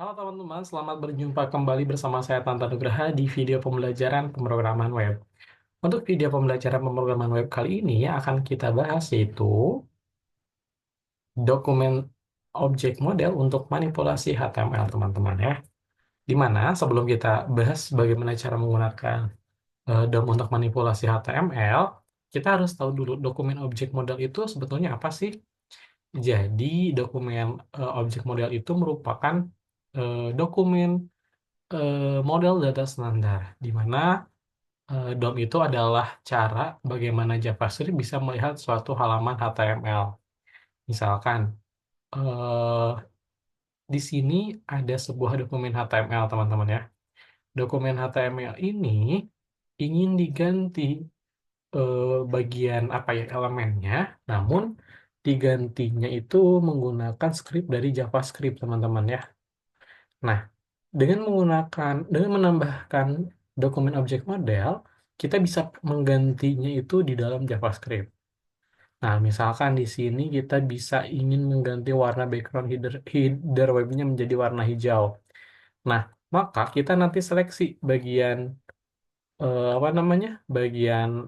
Halo teman-teman, selamat berjumpa kembali bersama saya Tanta Nugraha di video pembelajaran pemrograman web. Untuk video pembelajaran pemrograman web kali ini yang akan kita bahas yaitu dokumen objek model untuk manipulasi HTML teman-teman ya. Dimana sebelum kita bahas bagaimana cara menggunakan DOM untuk manipulasi HTML, kita harus tahu dulu dokumen objek model itu sebetulnya apa sih? Jadi dokumen objek model itu merupakan dokumen model data standar, di mana DOM itu adalah cara bagaimana JavaScript bisa melihat suatu halaman HTML. Misalkan, eh, di sini ada sebuah dokumen HTML, teman-teman ya. Dokumen HTML ini ingin diganti bagian apa ya elemennya, namun digantinya itu menggunakan script dari JavaScript, teman-teman ya. Nah, dengan menambahkan dokumen objek model, kita bisa menggantinya itu di dalam JavaScript. Nah, misalkan di sini kita bisa ingin mengganti warna background header webnya menjadi warna hijau. Nah, maka kita nanti seleksi bagian apa namanya? Bagian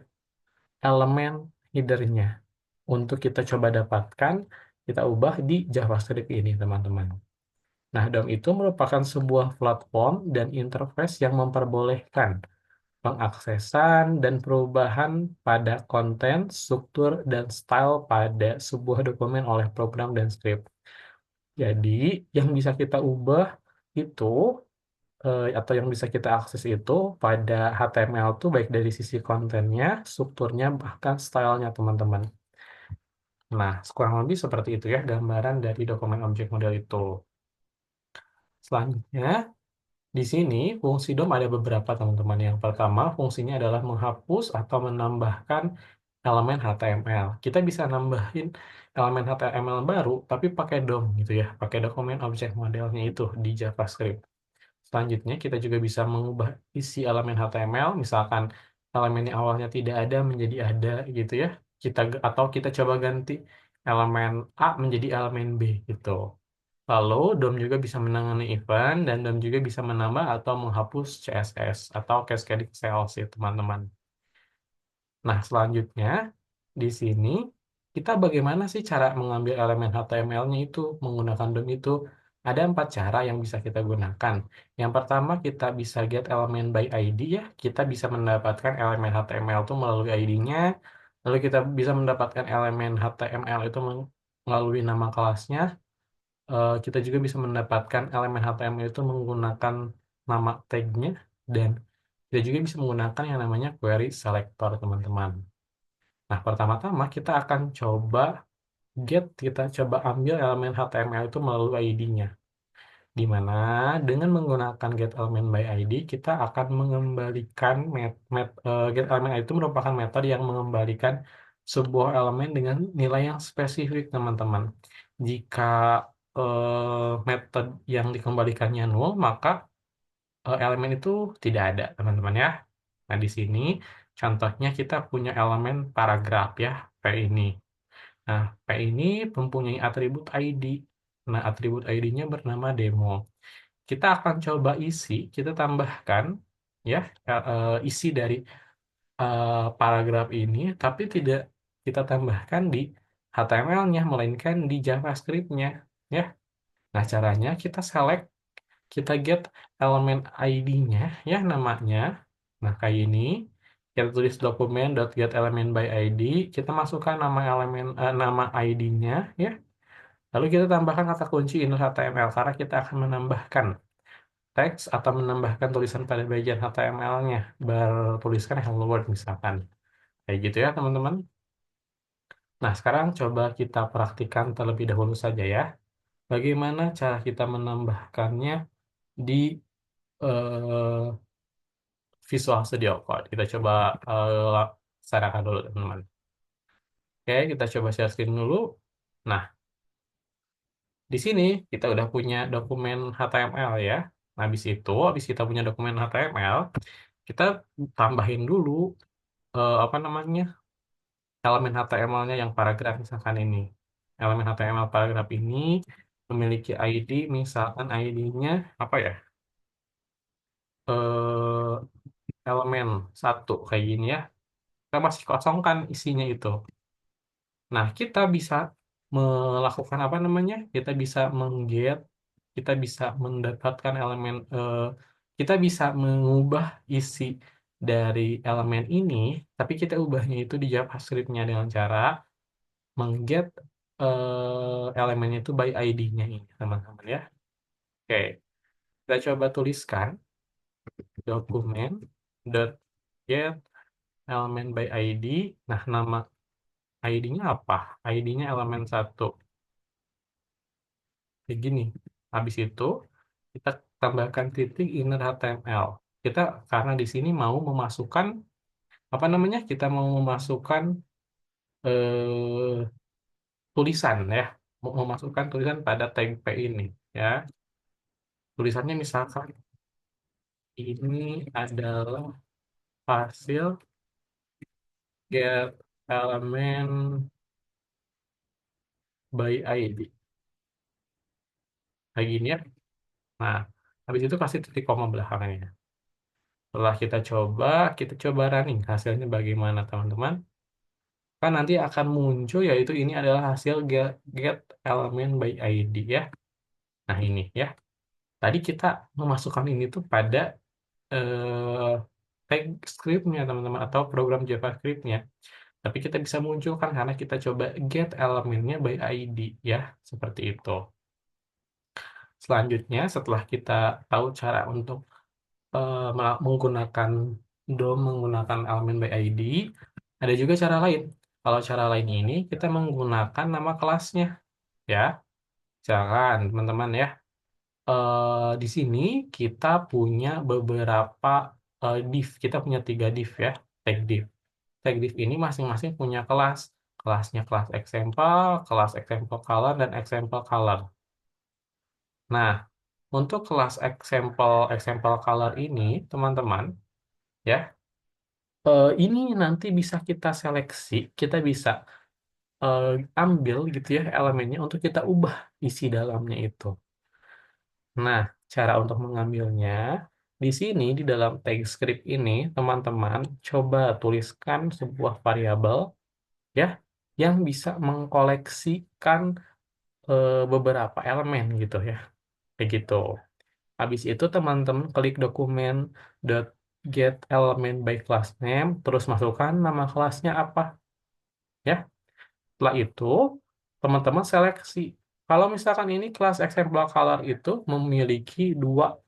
elemen headernya untuk kita coba dapatkan, kita ubah di JavaScript ini, teman-teman. Nah, DOM itu merupakan sebuah platform dan interface yang memperbolehkan pengaksesan dan perubahan pada konten, struktur, dan style pada sebuah dokumen oleh program dan script. Jadi, yang bisa kita ubah itu, atau yang bisa kita akses itu pada HTML itu baik dari sisi kontennya, strukturnya, bahkan stylenya, teman-teman. Nah, kurang lebih seperti itu ya gambaran dari dokumen objek model itu. Selanjutnya, di sini fungsi DOM ada beberapa teman-teman. Yang pertama fungsinya adalah menghapus atau menambahkan elemen HTML. Kita bisa nambahin elemen HTML baru tapi pakai DOM gitu ya, pakai dokumen objek modelnya itu di JavaScript. Selanjutnya kita juga bisa mengubah isi elemen HTML, misalkan elemen yang awalnya tidak ada menjadi ada gitu ya. Atau kita coba ganti elemen A menjadi elemen B gitu. Lalu DOM juga bisa menangani event dan DOM juga bisa menambah atau menghapus CSS atau cascading cells ya teman-teman. Nah, selanjutnya di sini kita bagaimana sih cara mengambil elemen HTML-nya itu menggunakan DOM itu? Ada 4 cara yang bisa kita gunakan. Yang pertama kita bisa get elemen by ID ya. Kita bisa mendapatkan elemen HTML itu melalui ID-nya. Lalu kita bisa mendapatkan elemen HTML itu melalui nama kelasnya. Kita juga bisa mendapatkan elemen HTML itu menggunakan nama tag-nya, dan kita juga bisa menggunakan yang namanya query selector, teman-teman. Nah, pertama-tama kita coba ambil elemen HTML itu melalui ID-nya. Di mana dengan menggunakan get element by ID, kita akan mengembalikan get element ID itu merupakan metode yang mengembalikan sebuah elemen dengan nilai yang spesifik, teman-teman. Jika metode yang dikembalikannya nol, maka elemen itu tidak ada, teman-teman ya. Nah, di sini contohnya kita punya elemen paragraf ya, P ini. Nah, P ini mempunyai atribut ID. Nah, atribut ID-nya bernama demo. Kita akan coba kita tambahkan ya isi dari paragraf ini, tapi tidak kita tambahkan di HTML-nya, melainkan di JavaScript-nya. Ya. Nah, caranya kita get elemen ID-nya, ya namanya. Nah, kayak ini. Kita tulis dokumen.get element by ID, kita masukkan nama ID-nya, ya. Lalu kita tambahkan kata kunci inner HTML karena kita akan menambahkan teks atau menambahkan tulisan pada bagian HTML-nya, bertuliskan hello world misalkan. Kayak gitu ya, teman-teman. Nah, sekarang coba kita praktikkan terlebih dahulu saja ya. Bagaimana cara kita menambahkannya di eh, Visual Studio Code. Kita coba sarakan dulu, teman-teman. Oke, kita coba share screen dulu. Nah, di sini kita udah punya dokumen HTML ya. Nah, habis kita punya dokumen HTML, kita tambahin dulu apa namanya elemen HTML-nya yang paragraf misalkan ini. Elemen HTML paragraf ini memiliki ID, misalkan ID-nya apa ya? Eh, elemen satu kayak gini ya. Kita masih kosongkan isinya itu. Nah, kita bisa melakukan apa namanya? Kita bisa mengget, kita bisa mendapatkan elemen, kita bisa mengubah isi dari elemen ini, tapi kita ubahnya itu di JavaScript-nya dengan cara mengget elemen itu by ID-nya ini, teman-teman ya. Oke, kita coba tuliskan dokumen dot get elemen by ID. Nah, nama ID-nya apa? ID-nya elemen satu. Kayak gini. Habis itu kita tambahkan titik inner HTML. Kita karena di sini mau memasukkan apa namanya? Kita mau memasukkan eh, tulisan ya, mau memasukkan tulisan pada tag P ini ya. Tulisannya misalkan ini adalah hasil get elemen by ID. Kayak gini ya. Nah, habis itu kasih titik koma belakangnya. Setelah kita coba running hasilnya bagaimana teman-teman. Kan nanti akan muncul yaitu ini adalah hasil get element by ID ya. Nah ini ya. Tadi kita memasukkan ini tuh pada eh, tag script-nya teman-teman atau program JavaScript-nya. Tapi kita bisa munculkan karena kita coba get elemennya by ID ya. Seperti itu. Selanjutnya setelah kita tahu cara untuk menggunakan DOM menggunakan elemen by ID, ada juga cara lain. Kalau cara lain ini kita menggunakan nama kelasnya, ya. Misalkan teman-teman ya, di sini kita punya beberapa div. Kita punya 3 div ya, tag div. Tag div ini masing-masing punya kelas. Kelasnya kelas example color, dan example color. Nah, untuk kelas example color ini, teman-teman, ya. Ini nanti bisa kita seleksi, kita bisa eh, ambil gitu ya elemennya untuk kita ubah isi dalamnya itu. Nah, cara untuk mengambilnya di sini di dalam tag script ini, teman-teman coba tuliskan sebuah variabel ya yang bisa mengkoleksikan beberapa elemen gitu ya, kayak gitu. Habis itu teman-teman klik dokumen .get element by class name, terus masukkan nama kelasnya apa ya. Setelah itu, teman-teman seleksi. Kalau misalkan ini kelas example color itu memiliki dua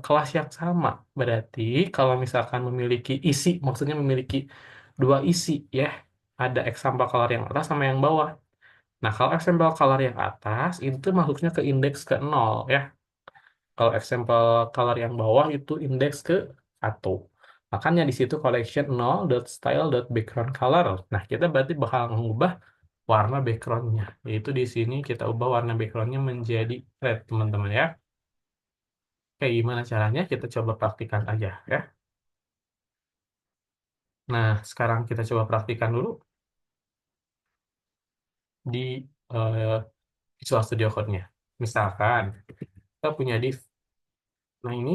kelas yang sama, berarti kalau misalkan memiliki isi, maksudnya memiliki dua isi ya, ada example color yang atas sama yang bawah. Nah, kalau example color yang atas itu masuknya ke indeks ke 0 ya. Kalau example color yang bawah itu indeks ke 1. Makanya di situ collection 0.style.background color. Nah, kita berarti bakal mengubah warna backgroundnya. Yaitu di sini kita ubah warna backgroundnya menjadi red, teman-teman ya. Kayak gimana caranya? Kita coba praktikan aja ya. Nah, sekarang kita coba praktikan dulu di eh, Visual Studio Code-nya. Misalkan kita punya div. Nah, ini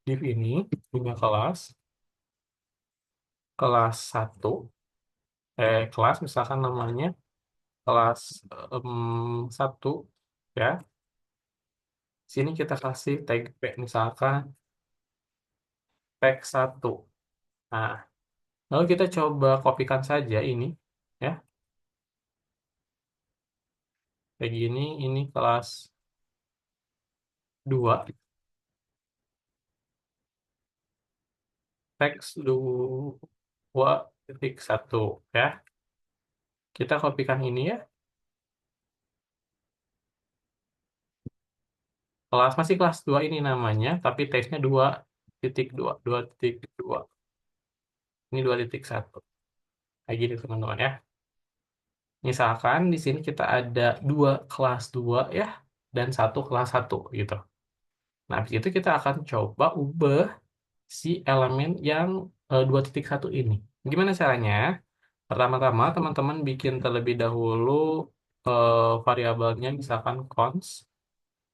div ini punya kelas satu, kelas misalkan namanya kelas 1 ya. Sini kita kasih tag p misalkan tag 1. Nah, lalu kita coba kopikan saja ini ya. Kayak gini, ini kelas 2 teks 2.1 ya. Kita kopikan ini ya. Masih kelas 2 ini namanya, tapi teksnya 2.2, 2.2. Ini 2.1. Kayak gini teman-teman ya. Misalkan di sini kita ada dua kelas 2 ya, dan satu kelas 1 gitu. Nah, habis itu kita akan coba ubah si elemen yang 2.1 ini. Gimana caranya? Pertama-tama teman-teman bikin terlebih dahulu variabelnya misalkan cons,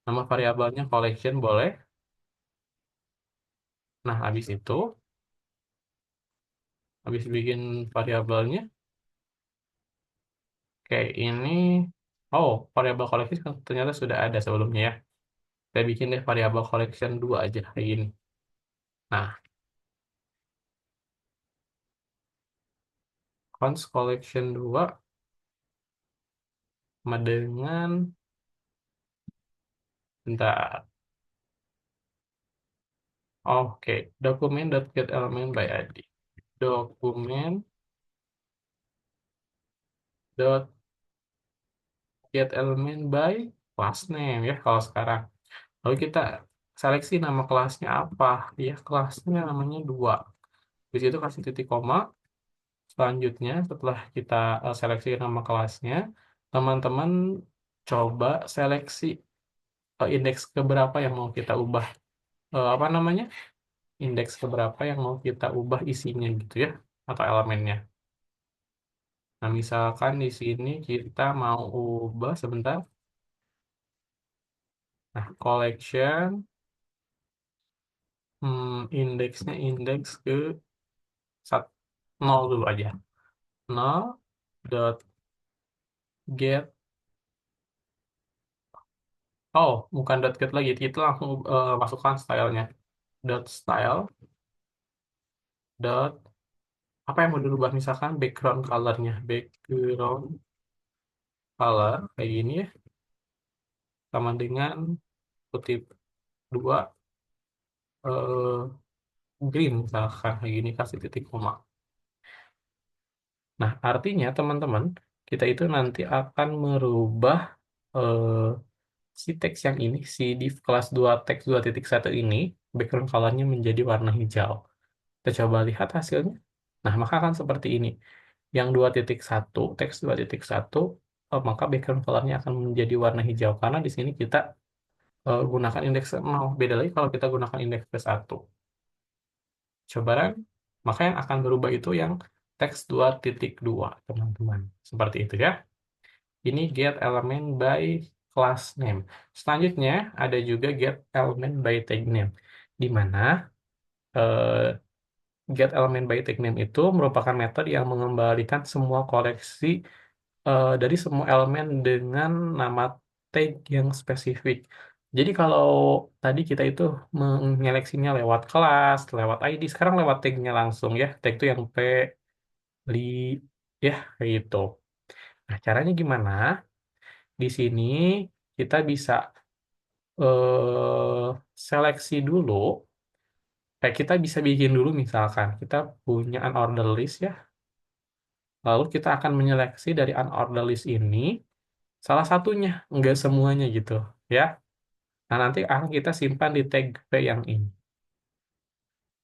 nama variabelnya collection boleh. Nah, habis bikin variabelnya, kayak ini, oh, variabel collection kan ternyata sudah ada sebelumnya ya. Saya bikin deh variabel collection 2 aja, kayak gini. Nah, cons collection 2 sama dengan, bentar, oke, document.getElement by ID. Document.getElement by class name ya kalau sekarang. Lalu kita seleksi nama kelasnya apa? Ya, kelasnya namanya 2. Di situ kasih titik koma. Selanjutnya, setelah kita seleksi nama kelasnya, teman-teman coba seleksi indeks keberapa yang mau kita ubah. Apa namanya? Indeks keberapa yang mau kita ubah isinya gitu ya, atau elemennya. Nah, misalkan di sini kita mau ubah sebentar. Nah, collection, indeksnya indeks ke 0 dulu aja. 0.get. Oh, bukan .get lagi. Kita langsung masukkan stylenya. .style. Dot, apa yang mau dirubah? Misalkan background colornya. Background color, kayak gini ya. Sama dengan kutip 2, eh, green misalkan. Kayak gini, kasih titik koma. Nah, artinya teman-teman, kita itu nanti akan merubah eh, si teks yang ini, si div kelas 2 teks 2.1 ini, background colornya menjadi warna hijau. Kita coba lihat hasilnya. Nah, maka akan seperti ini. Yang 2.1, teks 2.1, maka background colornya akan menjadi warna hijau. Karena di sini kita gunakan indeks 0. Beda lagi kalau kita gunakan indeks ke 1. Coba kan? Maka yang akan berubah itu yang teks 2.2, teman-teman. Seperti itu ya. Ini get element by class name. Selanjutnya ada juga get element by tag name. Di mana eh, get element by tag name itu merupakan metode yang mengembalikan semua koleksi dari semua elemen dengan nama tag yang spesifik. Jadi kalau tadi kita itu menyeleksinya lewat kelas, lewat ID, sekarang lewat tagnya langsung ya. Tag itu yang P, li, ya kayak gitu. Nah, caranya gimana? Di sini kita bisa seleksi dulu. Kayak kita bisa bikin dulu misalkan kita punya unordered list ya. Lalu kita akan menyeleksi dari unordered list ini salah satunya, enggak semuanya gitu ya. Nah, nanti akan kita simpan di tag P yang ini.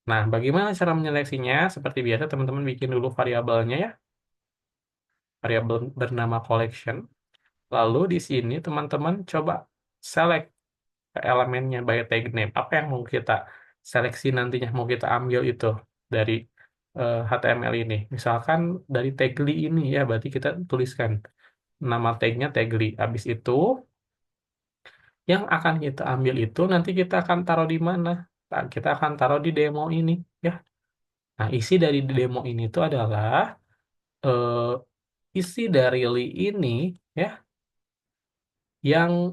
Nah, bagaimana cara menyeleksinya? Seperti biasa, teman-teman bikin dulu variabelnya ya, variabel bernama collection. Lalu di sini teman-teman coba select elemennya by tag name. Apa yang mau kita seleksi nantinya, mau kita ambil itu dari HTML ini. Misalkan dari tagly ini ya, berarti kita tuliskan nama tagnya tagly. Habis itu yang akan kita ambil itu nanti kita akan taruh di mana? Nah, kita akan taruh di demo ini ya. Nah, isi dari demo ini itu adalah isi dari li ini ya yang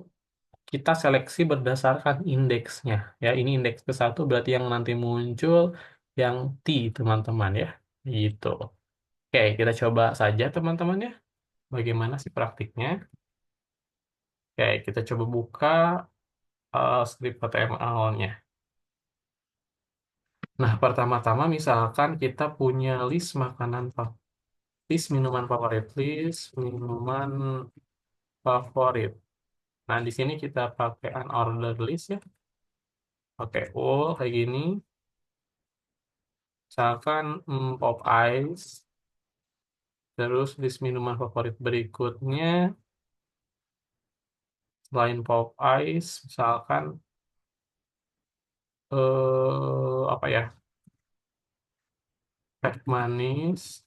kita seleksi berdasarkan indeksnya. Ya, ini indeks ke 1 berarti yang nanti muncul yang T, teman-teman ya. Gitu. Oke, kita coba saja teman-teman ya. Bagaimana sih praktiknya? Oke, kita coba buka script HTML-nya. Nah, pertama-tama misalkan kita punya list makanan, list minuman favorit, list minuman favorit. Nah, di sini kita pakai unordered list ya. Pakai all kayak gini. Misalkan pop ice, terus list minuman favorit berikutnya selain pop ice, misalkan apa ya? Teh manis,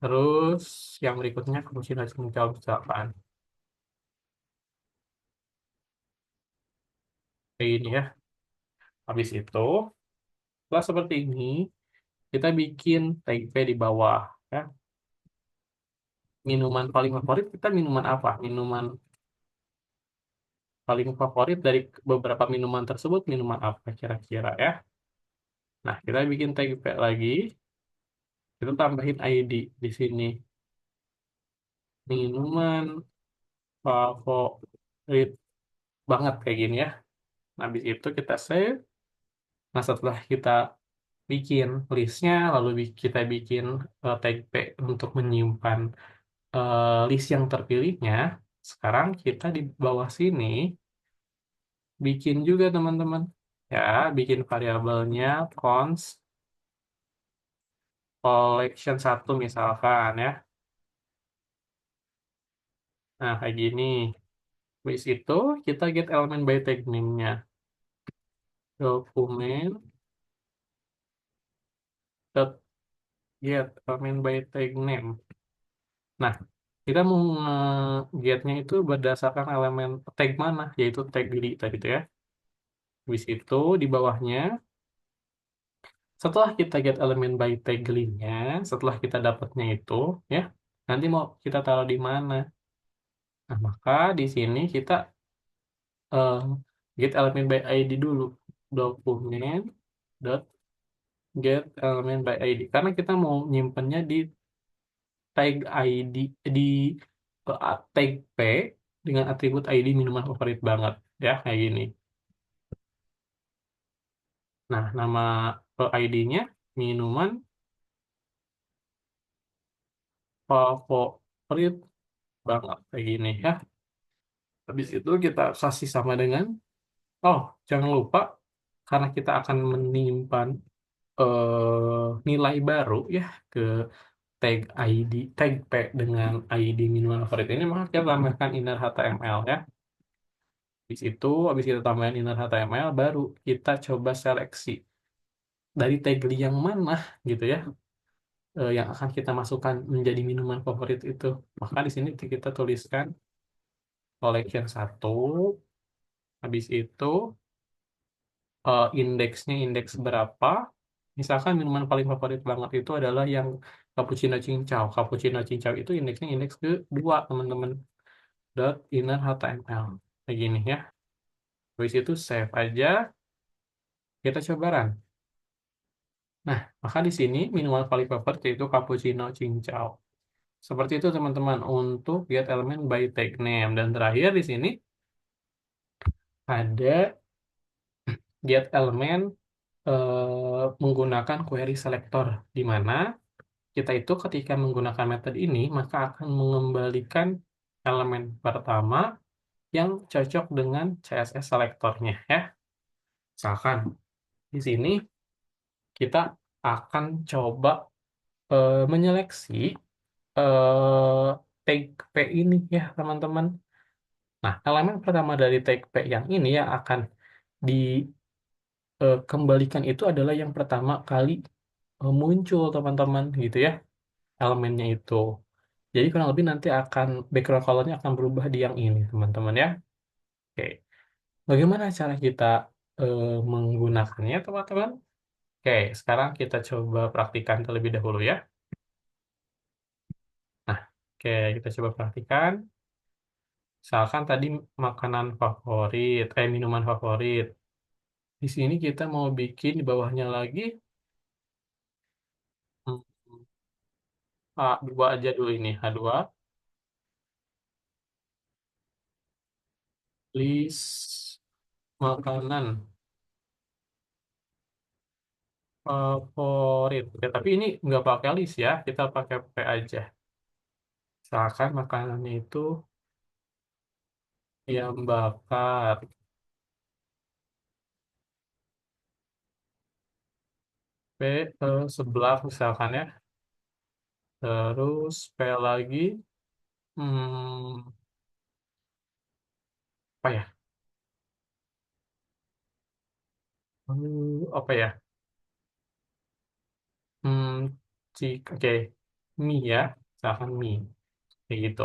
Terus yang berikutnya cappuccino cincau misalkan. Kayak gini ya. Habis itu, setelah seperti ini, kita bikin tempe di bawah. Ya. Minuman paling favorit kita minuman apa? Minuman paling favorit dari beberapa minuman tersebut minuman apa kira-kira ya? Nah, kita bikin tempe lagi. Kita tambahin ID di sini. Minuman favorit banget kayak gini ya. Nah, habis itu kita save. Nah, setelah kita bikin listnya, lalu kita bikin tag P untuk menyimpan list yang terpilihnya. Sekarang kita di bawah sini bikin juga teman-teman. Ya, bikin variabelnya const collection satu misalkan ya. Nah, kayak gini. Habis itu kita get elemen by tag name-nya. Dokumen dot get elemen by tag name. Nah, kita mau get-nya itu berdasarkan elemen tag mana, yaitu tag di tadi itu ya. Habis itu di bawahnya, setelah kita get elemen by tag link-nya, setelah kita dapatnya itu, ya, nanti mau kita taruh di mana. Nah, maka di sini kita eh, get elemen by ID dulu. Dokumen dot get elemen by ID. Karena kita mau nyimpennya di tag ID, di tag P dengan atribut ID minuman favorit banget. Ya, kayak gini. Nah, nama ID-nya minuman favorit banget kayak gini ya. Habis itu kita kasih sama dengan, oh jangan lupa karena kita akan menyimpan nilai baru ya ke tag ID, tag P dengan ID minuman favorit ini, maka kita tambahkan inner HTML ya. Habis kita tambahin inner HTML, baru kita coba seleksi dari tag yang mana gitu ya, yang akan kita masukkan menjadi minuman favorit itu. Maka di sini kita tuliskan collection satu, habis itu indeksnya indeks berapa. Misalkan minuman paling favorit banget itu adalah yang cappuccino cincau. Cappuccino cincau itu indeksnya indeks kedua, teman-teman. Dot inner HTML. Kayak gini ya. Habis itu save aja, kita coba run. Nah, maka di sini minuman paling favorit yaitu cappuccino cincau. Seperti itu teman-teman untuk get elemen by tag name. Dan terakhir di sini ada get elemen menggunakan query selector, di mana kita itu ketika menggunakan metode ini maka akan mengembalikan elemen pertama yang cocok dengan CSS selectornya ya. Misalkan di sini kita akan coba menyeleksi eh, tag P ini ya teman-teman. Nah, elemen pertama dari tag P yang ini yang akan dikembalikan itu adalah yang pertama kali muncul teman-teman gitu ya, elemennya itu. Jadi kurang lebih nanti akan background colornya akan berubah di yang ini teman-teman ya. Oke, bagaimana cara kita menggunakannya teman-teman? Oke, sekarang kita coba praktikan terlebih dahulu ya. Nah, oke, kita coba praktikan. Misalkan tadi makanan favorit, minuman favorit. Di sini kita mau bikin di bawahnya lagi hmm, A2 aja dulu ini. A2, list makanan favorit. Oke, tapi ini nggak pakai list ya, kita pakai P aja. Misalkan makanannya itu ayam bakar, P sebelah misalkan ya. Terus P lagi, hmm, apa ya? Apa ya? Hmm, oke. mie ya, misalkan mie, kayak gitu.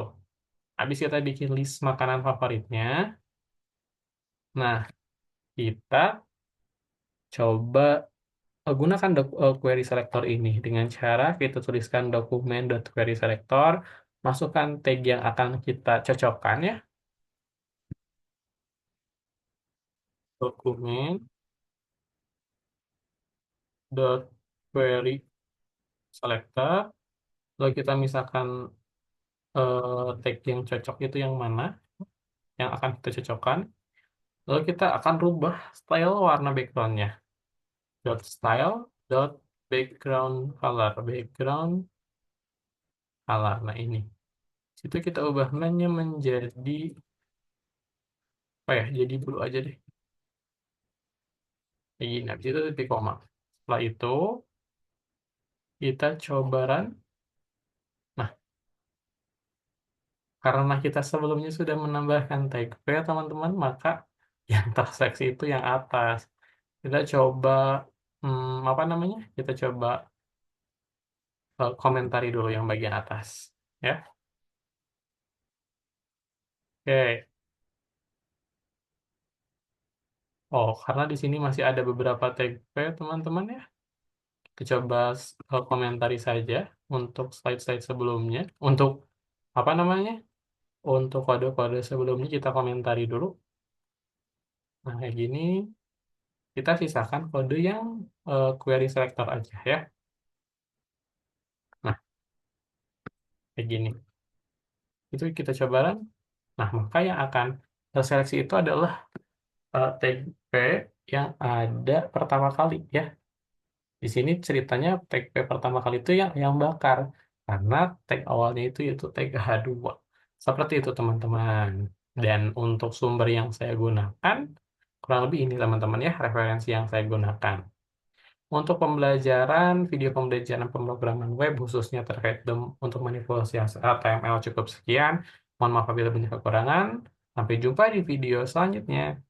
Habis kita bikin list makanan favoritnya, nah kita coba gunakan query selector ini dengan cara kita tuliskan dokumen.query selector, masukkan tag yang akan kita cocokkan ya, dokumen.query selector, lalu kita misalkan tag yang cocok itu yang mana, yang akan kita cocokkan, lalu kita akan rubah style warna backgroundnya, style background color, nah ini, situ kita ubah namanya menjadi apa ya, jadi blue aja deh. Kayak gini, habis itu titik koma. Setelah itu, kita coba run. Nah, karena kita sebelumnya sudah menambahkan tag P, teman-teman, maka yang terseleksi itu yang atas. Kita coba, apa namanya? Kita coba komentari dulu yang bagian atas. Ya, oke. Oh, karena di sini masih ada beberapa tag P, teman-teman ya. Kita coba komentari saja untuk slide-slide sebelumnya. Untuk apa namanya? Untuk kode-kode sebelumnya kita komentari dulu. Nah, kayak gini, kita sisakan kode yang query selector aja ya. Nah, kayak gini. Itu kita coba run. Nah, maka yang akan terseleksi itu adalah tag P yang ada pertama kali ya. Di sini ceritanya tag P pertama kali itu yang bakar. Karena tag awalnya itu tag H2. Seperti itu teman-teman. Dan untuk sumber yang saya gunakan, kurang lebih ini teman-teman ya, referensi yang saya gunakan. Untuk pembelajaran, video pembelajaran pemrograman web khususnya terkait untuk manipulasi HTML cukup sekian. Mohon maaf apabila banyak kekurangan. Sampai jumpa di video selanjutnya.